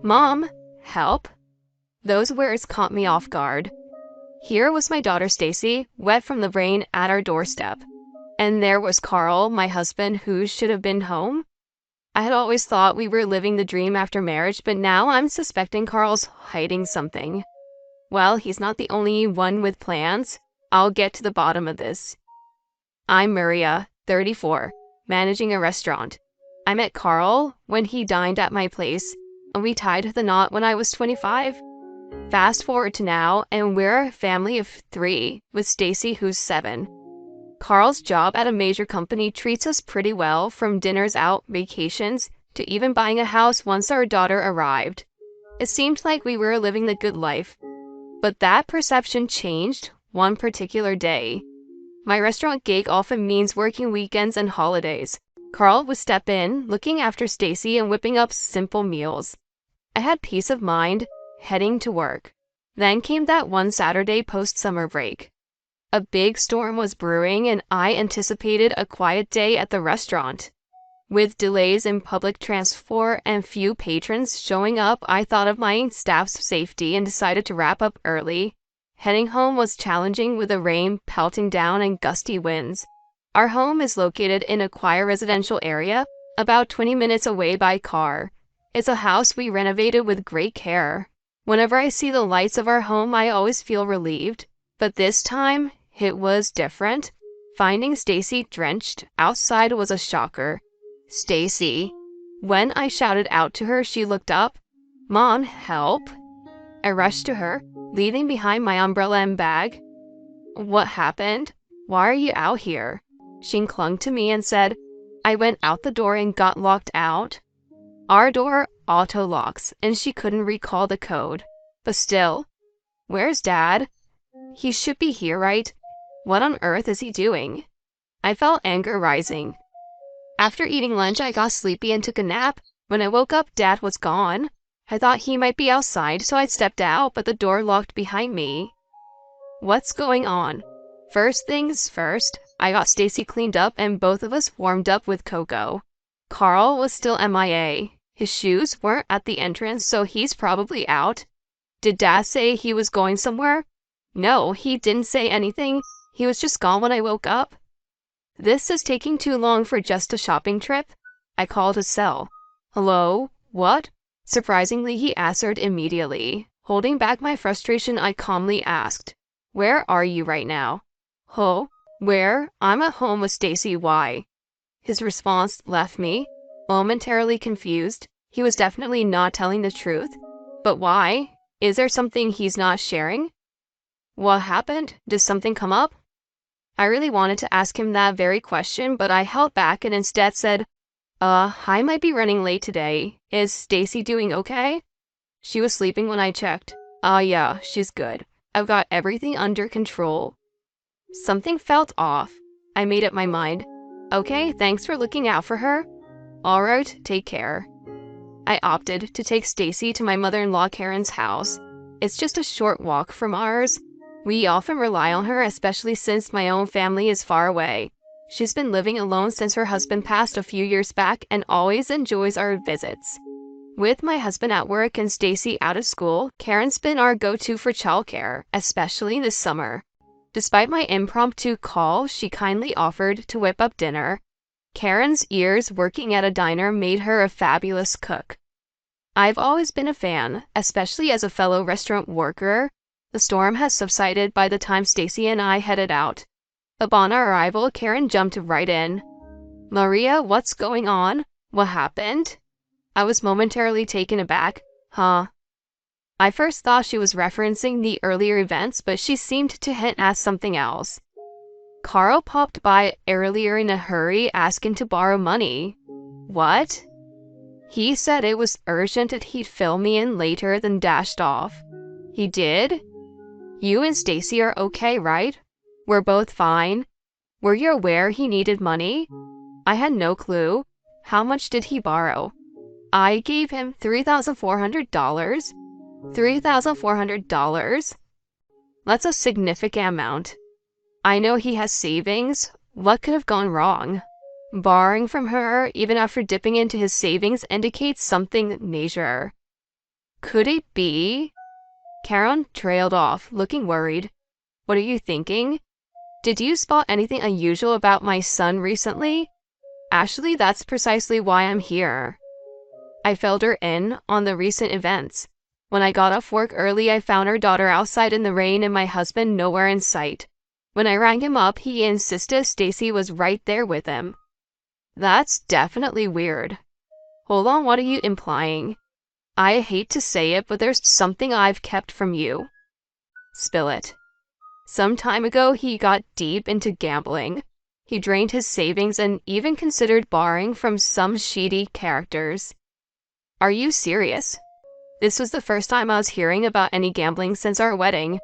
Mom, help. Those words caught me off guard. Here was my daughter Stacy, wet from the rain at our doorstep. And there was Carl, my husband, who should have been home. I had always thought we were living the dream after marriage, but now I'm suspecting Carl's hiding something. Well, he's not the only one with plans. I'll get to the bottom of this. I'm Maria, 34, managing a restaurant. I met Carl when he dined at my place, and we tied the knot when I was 25. Fast forward to now, and we're a family of 3, with Stacy, who's 7. Carl's job at a major company treats us pretty well, from dinners out, vacations, to even buying a house once our daughter arrived. It seemed like we were living the good life. But that perception changed one particular day. My restaurant gig often means working weekends and holidays. Carl would step in, looking after Stacy and whipping up simple meals. I had peace of mind, heading to work. Then came that one Saturday post-summer break. A big storm was brewing, and I anticipated a quiet day at the restaurant. With delays in public transport and few patrons showing up, I thought of my staff's safety and decided to wrap up early. Heading home was challenging with the rain pelting down and gusty winds. Our home is located in a quiet residential area, about 20 minutes away by car. It's a house we renovated with great care. Whenever I see the lights of our home, I always feel relieved. But this time, it was different. Finding Stacy drenched outside was a shocker. Stacy. When I shouted out to her, she looked up. Mom, help. I rushed to her, leaving behind my umbrella and bag. What happened? Why are you out here? She clung to me and said, I went out the door and got locked out. Our door auto-locks, and she couldn't recall the code. But still, where's Dad? He should be here, right? What on earth is he doing? I felt anger rising. After eating lunch, I got sleepy and took a nap. When I woke up, Dad was gone. I thought he might be outside, so I stepped out, but the door locked behind me. What's going on? First things first, I got Stacy cleaned up and both of us warmed up with cocoa. Carl was still MIA. His shoes weren't at the entrance, so he's probably out. Did Dad say he was going somewhere? No, he didn't say anything. He was just gone when I woke up. This is taking too long for just a shopping trip. I called his cell. Hello? What? Surprisingly, he answered immediately. Holding back my frustration, I calmly asked, Where are you right now? Huh? Where? I'm at home with Stacy. Why? His response left me momentarily confused. He was definitely not telling the truth. But why? Is there something he's not sharing? What happened? Did something come up? I really wanted to ask him that very question, but I held back and instead said, I might be running late today. Is Stacy doing okay? She was sleeping when I checked. Yeah, she's good. I've got everything under control. Something felt off. I made up my mind. Okay, thanks for looking out for her. Alright, take care. I opted to take Stacy to my mother-in-law Karen's house. It's just a short walk from ours. We often rely on her, especially since my own family is far away. She's been living alone since her husband passed a few years back and always enjoys our visits. With my husband at work and Stacy out of school, Karen's been our go-to for childcare, especially this summer. Despite my impromptu call, she kindly offered to whip up dinner. Karen's years working at a diner made her a fabulous cook. I've always been a fan, especially as a fellow restaurant worker. The storm has subsided by the time Stacy and I headed out. Upon our arrival, Karen jumped right in. Maria, what's going on? What happened? I was momentarily taken aback. Huh? I first thought she was referencing the earlier events, but she seemed to hint at something else. Carl popped by earlier in a hurry, asking to borrow money. What? He said it was urgent that he'd fill me in later, then dashed off. He did? You and Stacy are okay, right? We're both fine. Were you aware he needed money? I had no clue. How much did he borrow? I gave him $3,400. $3,400? That's a significant amount. I know he has savings. What could have gone wrong? Borrowing from her, even after dipping into his savings, indicates something major. Could it be? Karen trailed off, looking worried. What are you thinking? Did you spot anything unusual about my son recently? Actually, that's precisely why I'm here. I filled her in on the recent events. When I got off work early, I found our daughter outside in the rain and my husband nowhere in sight. When I rang him up, he insisted Stacy was right there with him. That's definitely weird. Hold on, what are you implying? I hate to say it, but there's something I've kept from you. Spill it. Some time ago, he got deep into gambling. He drained his savings and even considered borrowing from some shady characters. Are you serious? This was the first time I was hearing about any gambling since our wedding.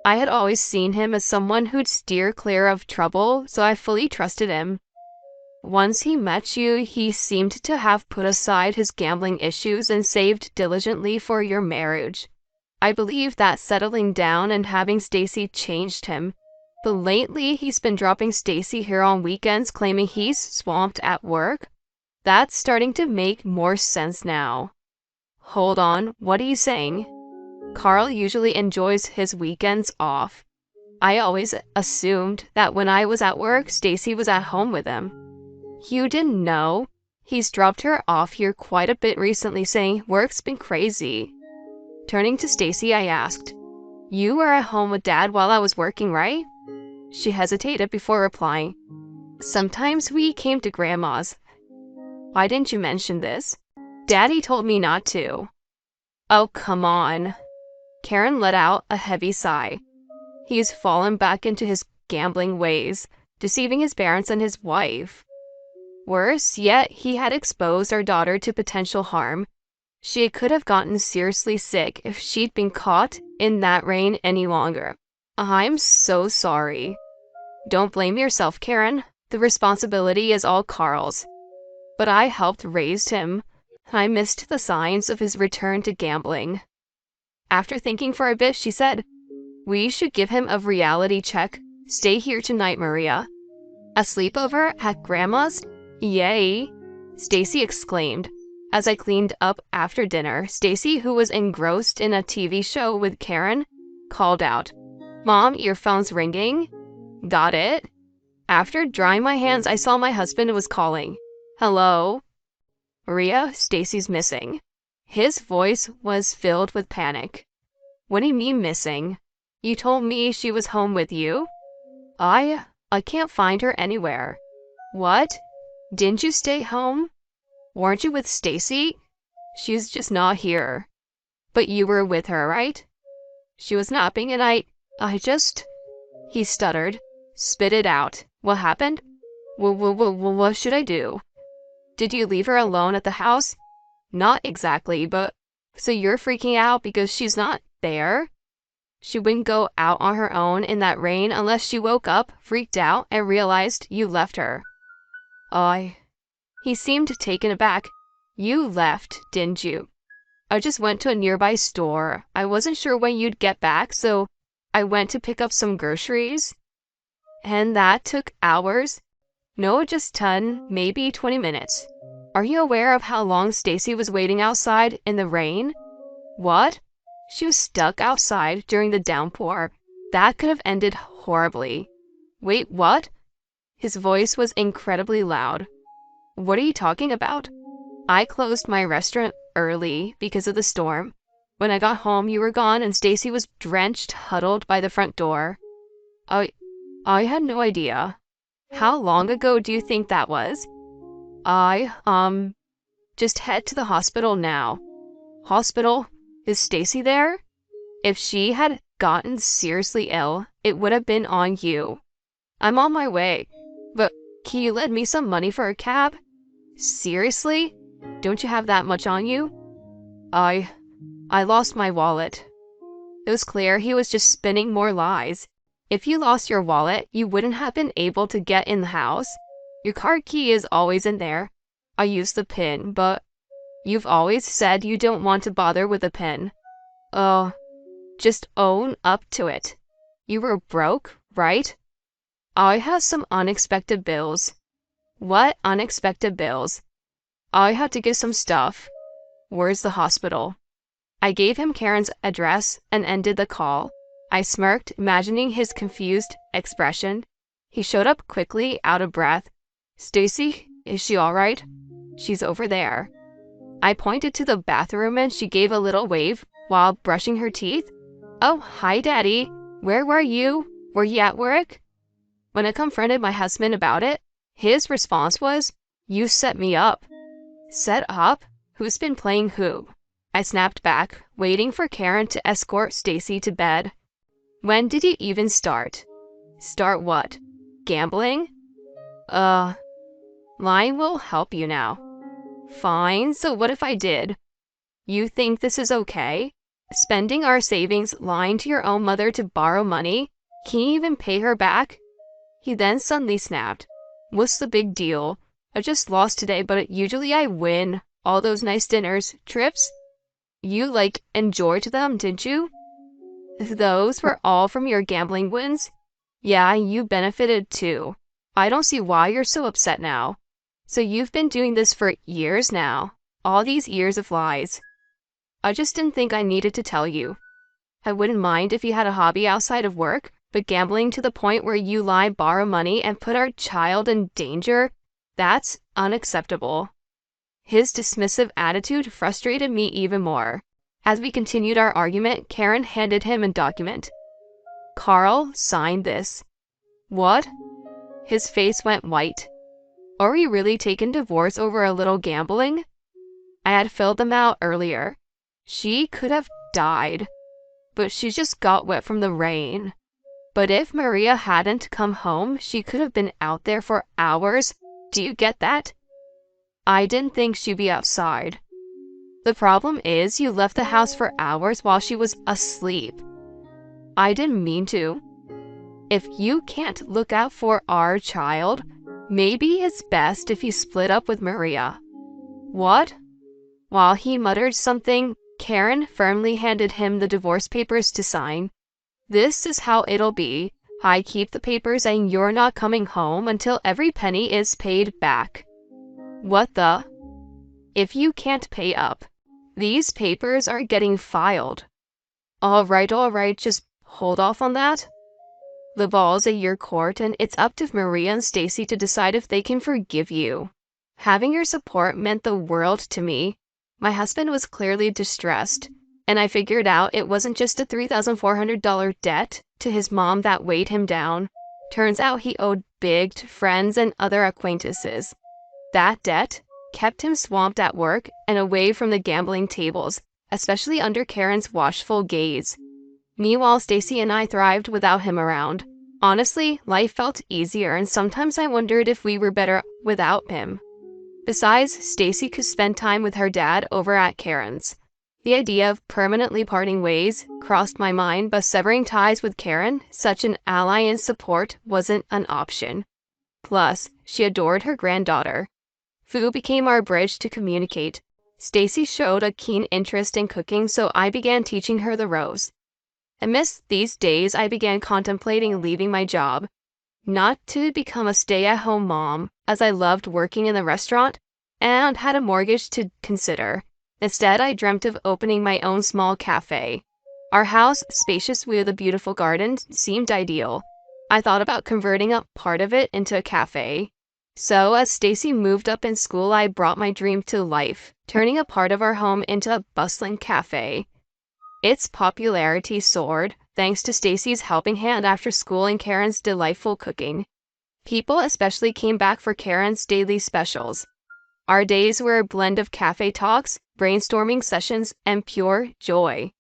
I had always seen him as someone who'd steer clear of trouble, so I fully trusted him. Once he met you, he seemed to have put aside his gambling issues and saved diligently for your marriage. I believe that settling down and having Stacy changed him. But lately, he's been dropping Stacy here on weekends, claiming he's swamped at work. That's starting to make more sense now. Hold on, what are you saying? Carl usually enjoys his weekends off. I always assumed that when I was at work, Stacy was at home with him. You didn't know? He's dropped her off here quite a bit recently, saying work's been crazy. Turning to Stacy, I asked, "You were at home with Dad while I was working, right?" She hesitated before replying, "Sometimes we came to Grandma's." Why didn't you mention this? Daddy told me not to. Oh, come on. Karen let out a heavy sigh. He's fallen back into his gambling ways, deceiving his parents and his wife. Worse yet, he had exposed our daughter to potential harm. She could have gotten seriously sick if she'd been caught in that rain any longer. I'm so sorry. Don't blame yourself, Karen. The responsibility is all Carl's. But I helped raise him. I missed the signs of his return to gambling. After thinking for a bit, she said, "We should give him a reality check. Stay here tonight, Maria." A sleepover at Grandma's? Yay! Stacy exclaimed. As I cleaned up after dinner, Stacy, who was engrossed in a TV show with Karen, called out, "Mom, your phone's ringing." Got it? After drying my hands, I saw my husband was calling. "Hello?" "Maria, Stacy's missing." His voice was filled with panic. "What do you mean missing? You told me she was home with you." I can't find her anywhere." "What? Didn't you stay home? Weren't you with Stacy?" "She's just not here." "But you were with her, right?" "She was napping and I just..." He stuttered. Spit it out. "What happened?" What should I do?" "Did you leave her alone at the house?" "Not exactly, but..." "So you're freaking out because she's not there?" "She wouldn't go out on her own in that rain unless she woke up, freaked out, and realized you left her." He seemed taken aback. "You left, didn't you?" "I just went to a nearby store. I wasn't sure when you'd get back, so I went to pick up some groceries." "And that took hours?" "No, just 10, maybe 20 minutes. Are you aware of how long Stacy was waiting outside in the rain?" "What?" "She was stuck outside during the downpour. That could have ended horribly." "Wait, what?" His voice was incredibly loud. "What are you talking about?" "I closed my restaurant early because of the storm. When I got home, you were gone and Stacy was drenched, huddled by the front door." I had no idea." "How long ago do you think that was?" Just head to the hospital now." "Hospital? Is Stacy there?" "If she had gotten seriously ill, it would have been on you." "I'm on my way. But can you lend me some money for a cab?" "Seriously? Don't you have that much on you?" I lost my wallet." It was clear he was just spinning more lies. "If you lost your wallet, you wouldn't have been able to get in the house. Your car key is always in there. I used the PIN, but you've always said you don't want to bother with the PIN. Oh, just own up to it. You were broke, right?" "I had some unexpected bills." "What unexpected bills?" "I had to get some stuff." "Where's the hospital?" I gave him Karen's address and ended the call. I smirked, imagining his confused expression. He showed up quickly, out of breath. "Stacy, is she all right?" "She's over there." I pointed to the bathroom and she gave a little wave while brushing her teeth. "Oh, hi, Daddy. Where were you? Were you at work?" When I confronted my husband about it, his response was, "You set me up." Set up? Who's been playing who? I snapped back, waiting for Karen to escort Stacy to bed. "When did you even start?" "Start what? Gambling?" Lying will help you now." "Fine, so what if I did?" "You think this is okay? Spending our savings, lying to your own mother to borrow money? Can you even pay her back?" He then suddenly snapped. "What's the big deal? I just lost today, but usually I win. All those nice dinners, trips. You, enjoyed them, didn't you? Those were all from your gambling wins? Yeah, you benefited too. I don't see why you're so upset now. So you've been doing this for years now. All these years of lies. I just didn't think I needed to tell you. I wouldn't mind if you had a hobby outside of work, but gambling to the point where you lie, borrow money, and put our child in danger, that's unacceptable." His dismissive attitude frustrated me even more. As we continued our argument, Karen handed him a document. "Carl, sign this." "What?" His face went white. Are we really taking divorce over a little gambling? I had filled them out earlier. She could have died, but she just got wet from the rain. But if Maria hadn't come home, she could have been out there for hours. Do you get that? I didn't think she'd be outside. The problem is you left the house for hours while she was asleep. I didn't mean to. If you can't look out for our child, maybe it's best if you split up with Maria." "What?" While he muttered something, Karen firmly handed him the divorce papers to sign. "This is how it'll be. I keep the papers and you're not coming home until every penny is paid back." "What the?" "If you can't pay up, these papers are getting filed." All right, just hold off on that. The ball's at your court and it's up to Maria and Stacy to decide if they can forgive you. Having your support meant the world to me. My husband was clearly distressed, and I figured out it wasn't just a $3,400 debt to his mom that weighed him down. Turns out he owed big to friends and other acquaintances. That debt kept him swamped at work and away from the gambling tables, especially under Karen's watchful gaze. Meanwhile, Stacy and I thrived without him around. Honestly, life felt easier, and sometimes I wondered if we were better without him. Besides, Stacy could spend time with her dad over at Karen's. The idea of permanently parting ways crossed my mind, but severing ties with Karen, such an ally and support, wasn't an option. Plus, she adored her granddaughter. Food became our bridge to communicate. Stacy showed a keen interest in cooking, so I began teaching her the ropes. Amidst these days, I began contemplating leaving my job. Not to become a stay-at-home mom, as I loved working in the restaurant and had a mortgage to consider. Instead, I dreamt of opening my own small cafe. Our house, spacious with a beautiful garden, seemed ideal. I thought about converting a part of it into a cafe. So, as Stacy moved up in school, I brought my dream to life, turning a part of our home into a bustling cafe. Its popularity soared, thanks to Stacy's helping hand after school and Karen's delightful cooking. People especially came back for Karen's daily specials. Our days were a blend of cafe talks, brainstorming sessions, and pure joy.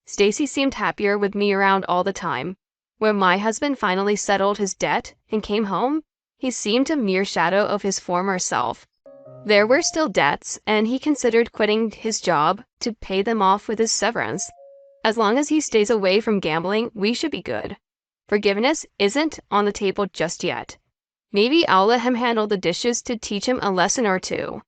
Stacy seemed happier with me around all the time. When my husband finally settled his debt and came home, he seemed a mere shadow of his former self. There were still debts, and he considered quitting his job to pay them off with his severance. As long as he stays away from gambling, we should be good. Forgiveness isn't on the table just yet. Maybe I'll let him handle the dishes to teach him a lesson or two.